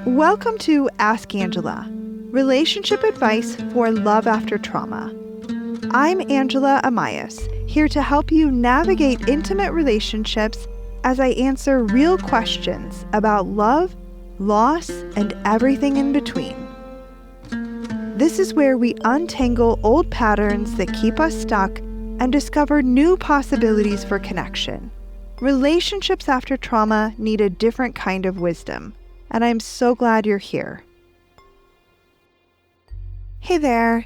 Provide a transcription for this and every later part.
Welcome to Ask Angela, relationship advice for love after trauma. I'm Angela Amias, here to help you navigate intimate relationships as I answer real questions about love, loss, and everything in between. This is where we untangle old patterns that keep us stuck and discover new possibilities for connection. Relationships after trauma need a different kind of wisdom, and I'm so glad you're here. Hey there.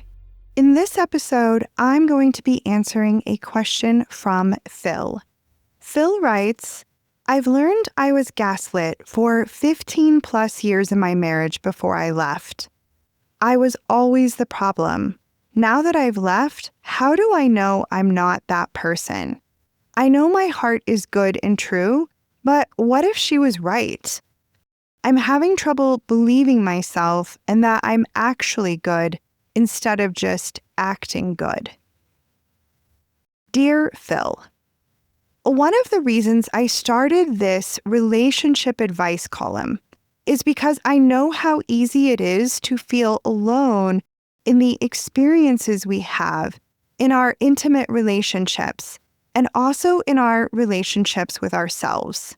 In this episode, I'm going to be answering a question from Phil. Phil writes, I've learned I was gaslit for 15 plus years in my marriage before I left. I was always the problem. Now that I've left, how do I know I'm not that person? I know my heart is good and true, but what if she was right? I'm having trouble believing myself and that I'm actually good instead of just acting good. Dear Phil, one of the reasons I started this relationship advice column is because I know how easy it is to feel alone in the experiences we have in our intimate relationships and also in our relationships with ourselves.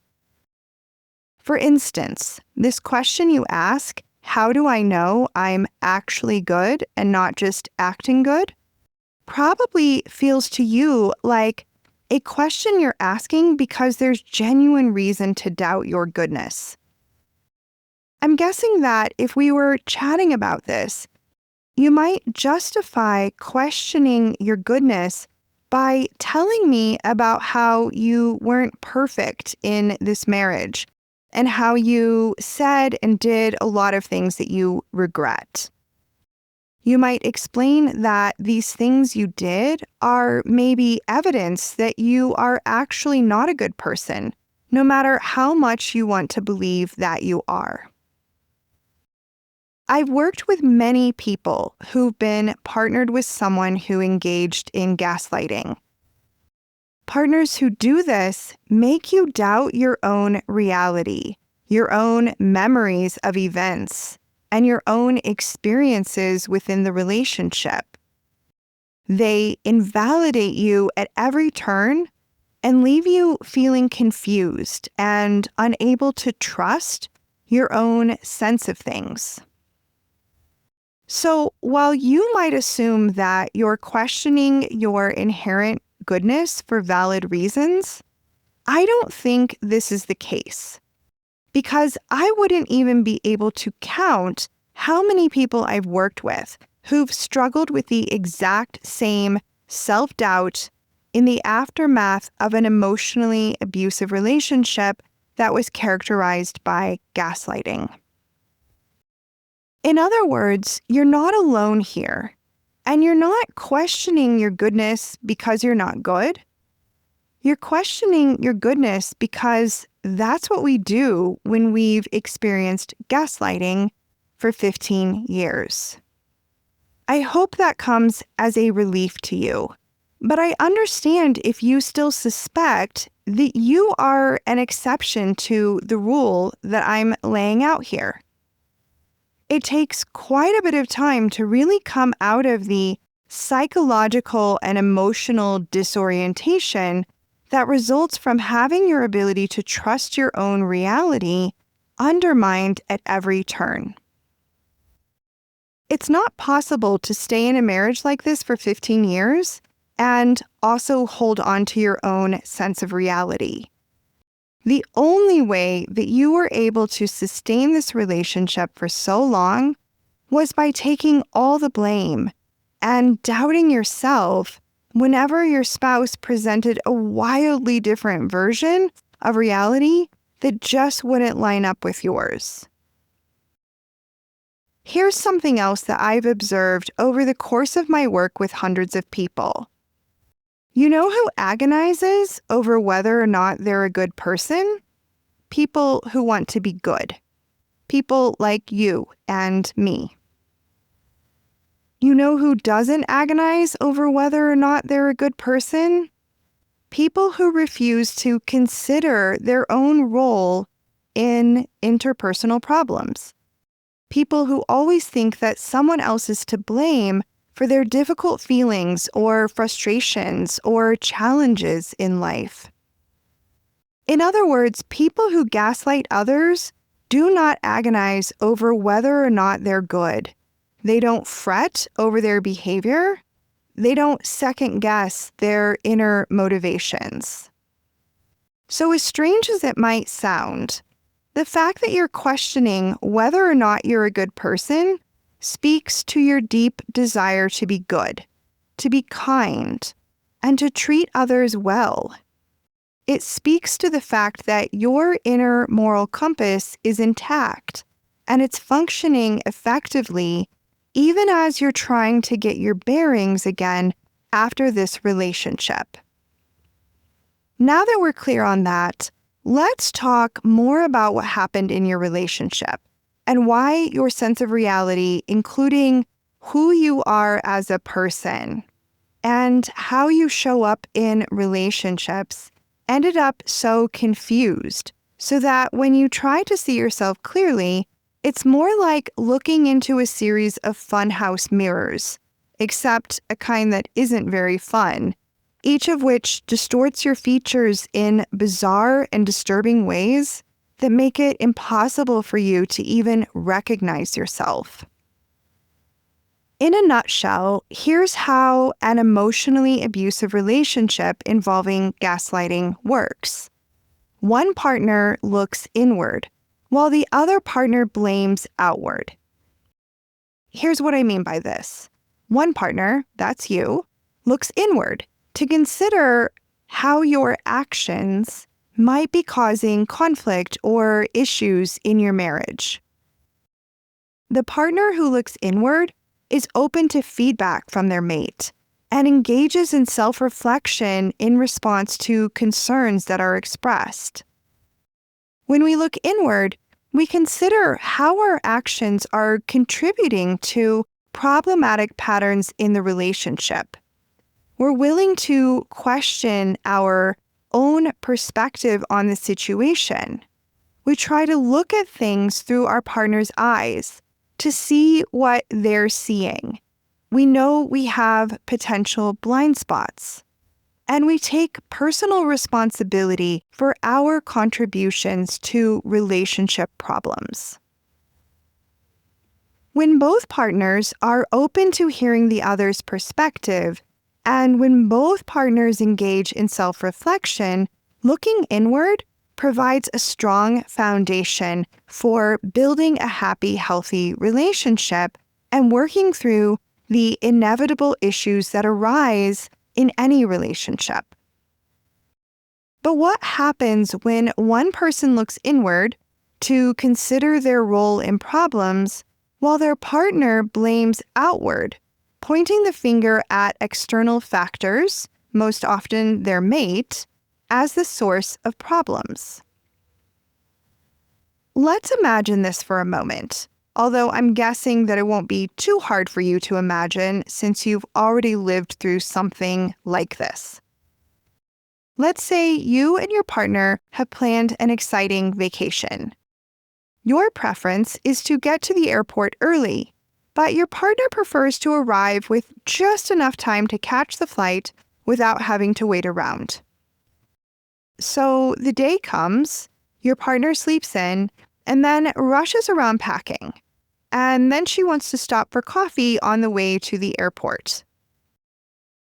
For instance, this question you ask, how do I know I'm actually good and not just acting good, probably feels to you like a question you're asking because there's genuine reason to doubt your goodness. I'm guessing that if we were chatting about this, you might justify questioning your goodness by telling me about how you weren't perfect in this marriage and how you said and did a lot of things that you regret. You might explain that these things you did are maybe evidence that you are actually not a good person, no matter how much you want to believe that you are. I've worked with many people who've been partnered with someone who engaged in gaslighting. Partners who do this make you doubt your own reality, your own memories of events, and your own experiences within the relationship. They invalidate you at every turn and leave you feeling confused and unable to trust your own sense of things. So while you might assume that you're questioning your inherent goodness for valid reasons, I don't think this is the case. Because I wouldn't even be able to count how many people I've worked with who've struggled with the exact same self-doubt in the aftermath of an emotionally abusive relationship that was characterized by gaslighting. In other words, you're not alone here, and you're not questioning your goodness because you're not good. You're questioning your goodness because that's what we do when we've experienced gaslighting for 15 years. I hope that comes as a relief to you, but I understand if you still suspect that you are an exception to the rule that I'm laying out here. It takes quite a bit of time to really come out of the psychological and emotional disorientation that results from having your ability to trust your own reality undermined at every turn. It's not possible to stay in a marriage like this for 15 years and also hold on to your own sense of reality. The only way that you were able to sustain this relationship for so long was by taking all the blame and doubting yourself whenever your spouse presented a wildly different version of reality that just wouldn't line up with yours. Here's something else that I've observed over the course of my work with hundreds of people. You know who agonizes over whether or not they're a good person? People who want to be good. People like you and me. You know who doesn't agonize over whether or not they're a good person? People who refuse to consider their own role in interpersonal problems. People who always think that someone else is to blame for their difficult feelings or frustrations or challenges in life. In other words, people who gaslight others do not agonize over whether or not they're good. They don't fret over their behavior. They don't second guess their inner motivations. So, as strange as it might sound, the fact that you're questioning whether or not you're a good person speaks to your deep desire to be good, to be kind, and to treat others well. It speaks to the fact that your inner moral compass is intact and it's functioning effectively even as you're trying to get your bearings again after this relationship. Now that we're clear on that, let's talk more about what happened in your relationship and why your sense of reality, including who you are as a person and how you show up in relationships, ended up so confused, so that when you try to see yourself clearly, it's more like looking into a series of funhouse mirrors, except a kind that isn't very fun, each of which distorts your features in bizarre and disturbing ways that make it impossible for you to even recognize yourself. In a nutshell, here's how an emotionally abusive relationship involving gaslighting works. One partner looks inward, while the other partner blames outward. Here's what I mean by this. One partner, that's you, looks inward to consider how your actions might be causing conflict or issues in your marriage. The partner who looks inward is open to feedback from their mate and engages in self-reflection in response to concerns that are expressed. When we look inward, we consider how our actions are contributing to problematic patterns in the relationship. We're willing to question our own perspective on the situation. We try to look at things through our partner's eyes to see what they're seeing. We know we have potential blind spots. And we take personal responsibility for our contributions to relationship problems. When both partners are open to hearing the other's perspective, and when both partners engage in self-reflection, looking inward provides a strong foundation for building a happy, healthy relationship and working through the inevitable issues that arise in any relationship. But what happens when one person looks inward to consider their role in problems while their partner blames outward, pointing the finger at external factors, most often their mate, as the source of problems? Let's imagine this for a moment, although I'm guessing that it won't be too hard for you to imagine since you've already lived through something like this. Let's say you and your partner have planned an exciting vacation. Your preference is to get to the airport early, but your partner prefers to arrive with just enough time to catch the flight without having to wait around. So the day comes, your partner sleeps in, and then rushes around packing. And then she wants to stop for coffee on the way to the airport.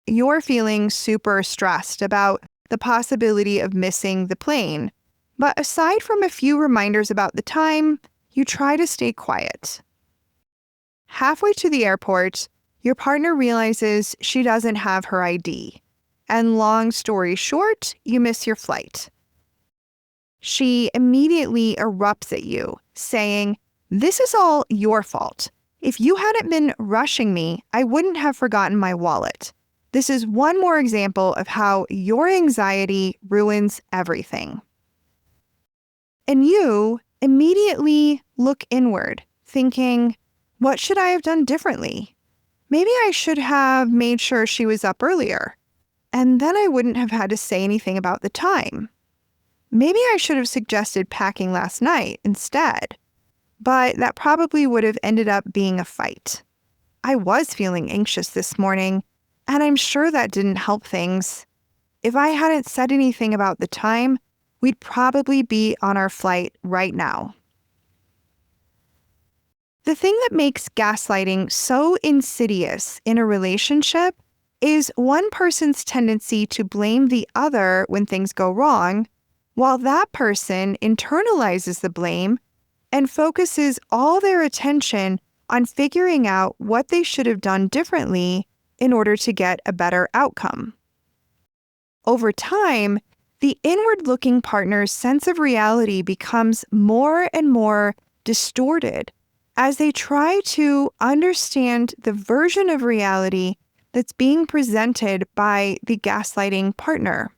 You're feeling super stressed about the possibility of missing the plane, but aside from a few reminders about the time, you try to stay quiet. Halfway to the airport, your partner realizes she doesn't have her ID, and long story short, you miss your flight. She immediately erupts at you, saying, "This is all your fault. If you hadn't been rushing me, I wouldn't have forgotten my wallet. This is one more example of how your anxiety ruins everything." And you immediately look inward, thinking, what should I have done differently? Maybe I should have made sure she was up earlier, and then I wouldn't have had to say anything about the time. Maybe I should have suggested packing last night instead. but that probably would have ended up being a fight. I was feeling anxious this morning, and I'm sure that didn't help things. If I hadn't said anything about the time, we'd probably be on our flight right now. The thing that makes gaslighting so insidious in a relationship is one person's tendency to blame the other when things go wrong, while that person internalizes the blame and focuses all their attention on figuring out what they should have done differently in order to get a better outcome. Over time, the inward-looking partner's sense of reality becomes more and more distorted as they try to understand the version of reality that's being presented by the gaslighting partner.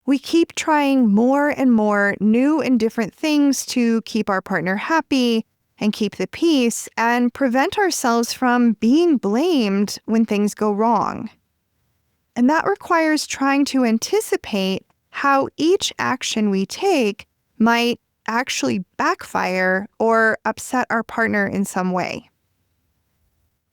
We keep trying more and more new and different things to keep our partner happy and keep the peace and prevent ourselves from being blamed when things go wrong. And that requires trying to anticipate how each action we take might actually backfire or upset our partner in some way.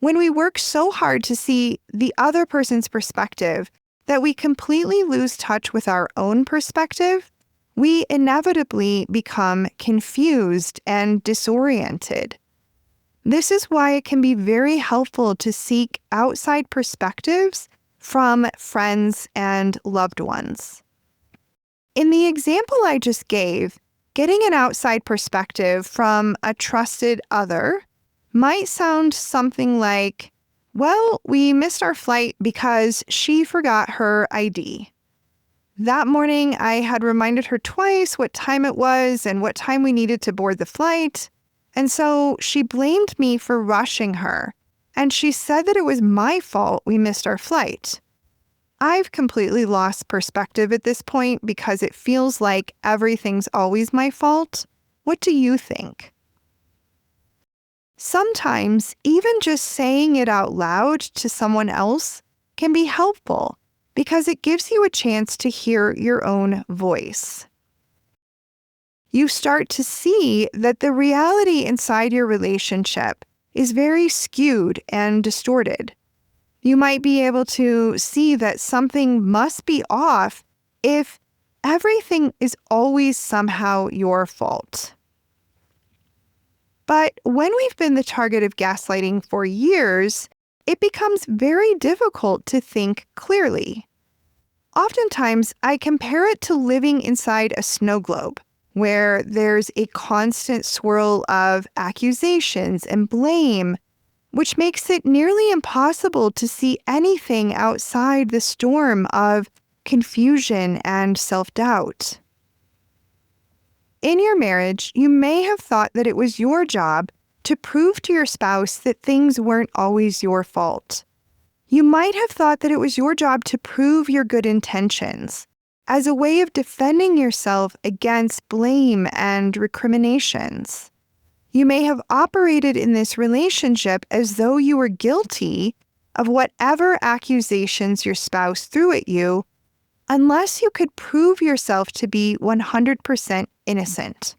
When we work so hard to see the other person's perspective that we completely lose touch with our own perspective, we inevitably become confused and disoriented. This is why it can be very helpful to seek outside perspectives from friends and loved ones. In the example I just gave, getting an outside perspective from a trusted other might sound something like, well, we missed our flight because she forgot her ID. That morning, I had reminded her twice what time it was and what time we needed to board the flight, and so she blamed me for rushing her, and she said that it was my fault we missed our flight. I've completely lost perspective at this point because it feels like everything's always my fault. What do you think? Sometimes, even just saying it out loud to someone else can be helpful because it gives you a chance to hear your own voice. You start to see that the reality inside your relationship is very skewed and distorted. You might be able to see that something must be off if everything is always somehow your fault. But when we've been the target of gaslighting for years, it becomes very difficult to think clearly. Oftentimes, I compare it to living inside a snow globe, where there's a constant swirl of accusations and blame, which makes it nearly impossible to see anything outside the storm of confusion and self-doubt. In your marriage, you may have thought that it was your job to prove to your spouse that things weren't always your fault. You might have thought that it was your job to prove your good intentions as a way of defending yourself against blame and recriminations. You may have operated in this relationship as though you were guilty of whatever accusations your spouse threw at you, unless you could prove yourself to be 100% innocent.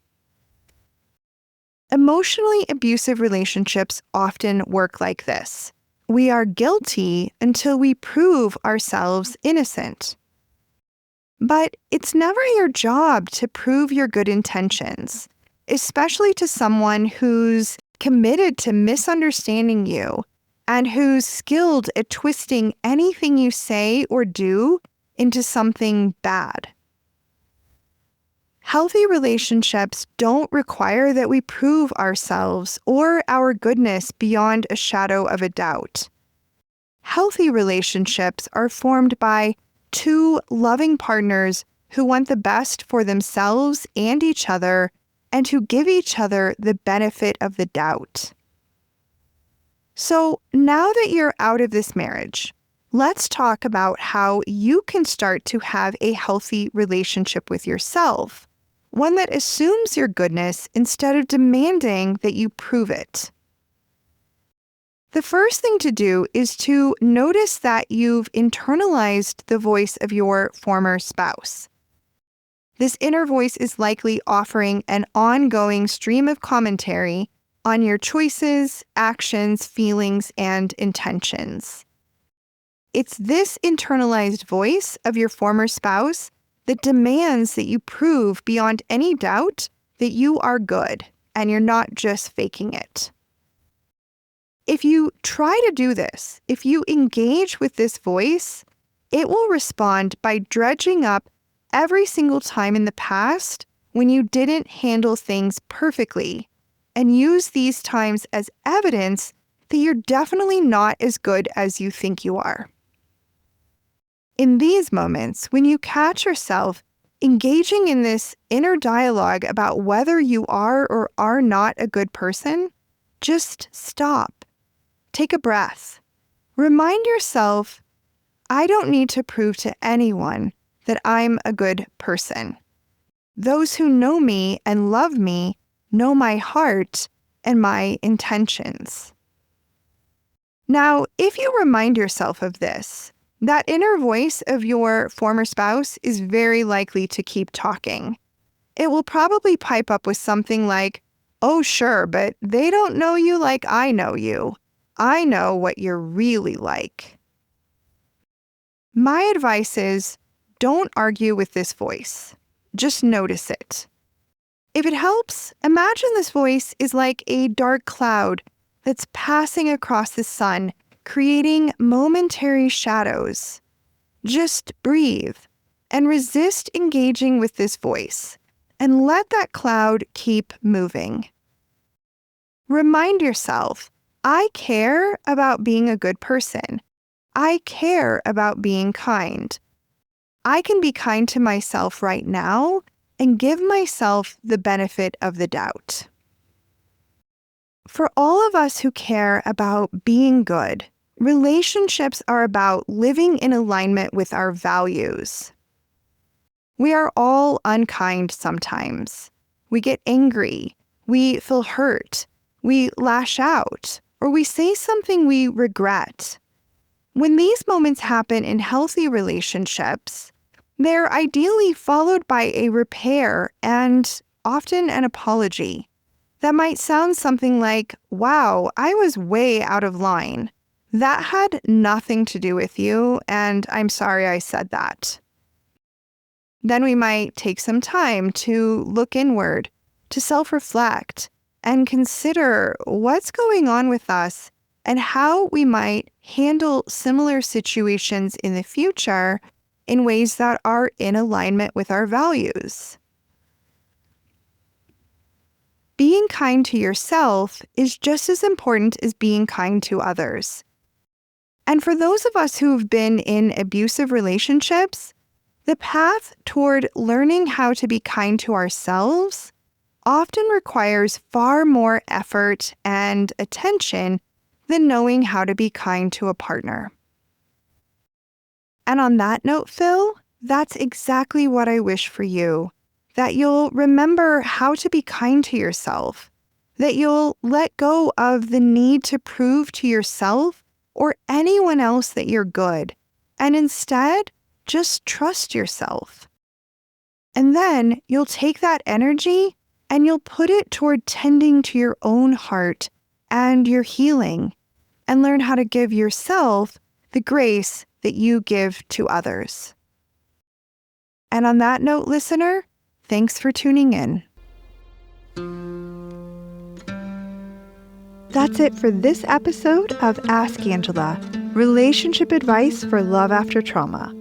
Emotionally abusive relationships often work like this. We are guilty until we prove ourselves innocent. But it's never your job to prove your good intentions, especially to someone who's committed to misunderstanding you and who's skilled at twisting anything you say or do into something bad. Healthy relationships don't require that we prove ourselves or our goodness beyond a shadow of a doubt. Healthy relationships are formed by two loving partners who want the best for themselves and each other and who give each other the benefit of the doubt. So now that you're out of this marriage, let's talk about how you can start to have a healthy relationship with yourself, one that assumes your goodness instead of demanding that you prove it. The first thing to do is to notice that you've internalized the voice of your former spouse. This inner voice is likely offering an ongoing stream of commentary on your choices, actions, feelings, and intentions. It's this internalized voice of your former spouse that demands that you prove beyond any doubt that you are good and you're not just faking it. If you try to do this, if you engage with this voice, it will respond by dredging up every single time in the past when you didn't handle things perfectly and use these times as evidence that you're definitely not as good as you think you are. In these moments, when you catch yourself engaging in this inner dialogue about whether you are or are not a good person, just stop. Take a breath. Remind yourself, I don't need to prove to anyone that I'm a good person. Those who know me and love me know my heart and my intentions. Now, if you remind yourself of this, that inner voice of your former spouse is very likely to keep talking. It will probably pipe up with something like, oh, sure, but they don't know you like I know you. I know what you're really like. My advice is, don't argue with this voice. Just notice it. If it helps, imagine this voice is like a dark cloud that's passing across the sun, creating momentary shadows. Just breathe and resist engaging with this voice, and let that cloud keep moving. Remind yourself, I care about being a good person. I care about being kind. I can be kind to myself right now and give myself the benefit of the doubt. For all of us who care about being good, relationships are about living in alignment with our values. We are all unkind sometimes. We get angry. We feel hurt. We lash out, or we say something we regret. When these moments happen in healthy relationships, they're ideally followed by a repair and often an apology. That might sound something like, wow, I was way out of line. That had nothing to do with you, and I'm sorry I said that. Then we might take some time to look inward, to self-reflect, and consider what's going on with us and how we might handle similar situations in the future in ways that are in alignment with our values. Being kind to yourself is just as important as being kind to others. And for those of us who've been in abusive relationships, the path toward learning how to be kind to ourselves often requires far more effort and attention than knowing how to be kind to a partner. And on that note, Phil, that's exactly what I wish for you. That you'll remember how to be kind to yourself. That you'll let go of the need to prove to yourself or anyone else that you're good. And instead, just trust yourself. And then you'll take that energy and you'll put it toward tending to your own heart and your healing, and learn how to give yourself the grace that you give to others. And on that note, listener, thanks for tuning in. That's it for this episode of Ask Angela, Relationship Advice for Love After Trauma.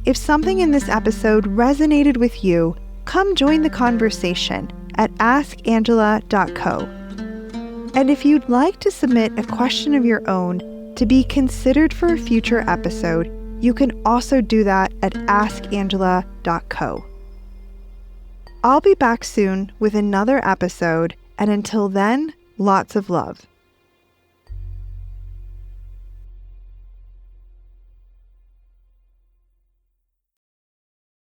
If something in this episode resonated with you, come join the conversation at askangela.co. And if you'd like to submit a question of your own to be considered for a future episode, you can also do that at askangela.co. I'll be back soon with another episode, and until then, lots of love.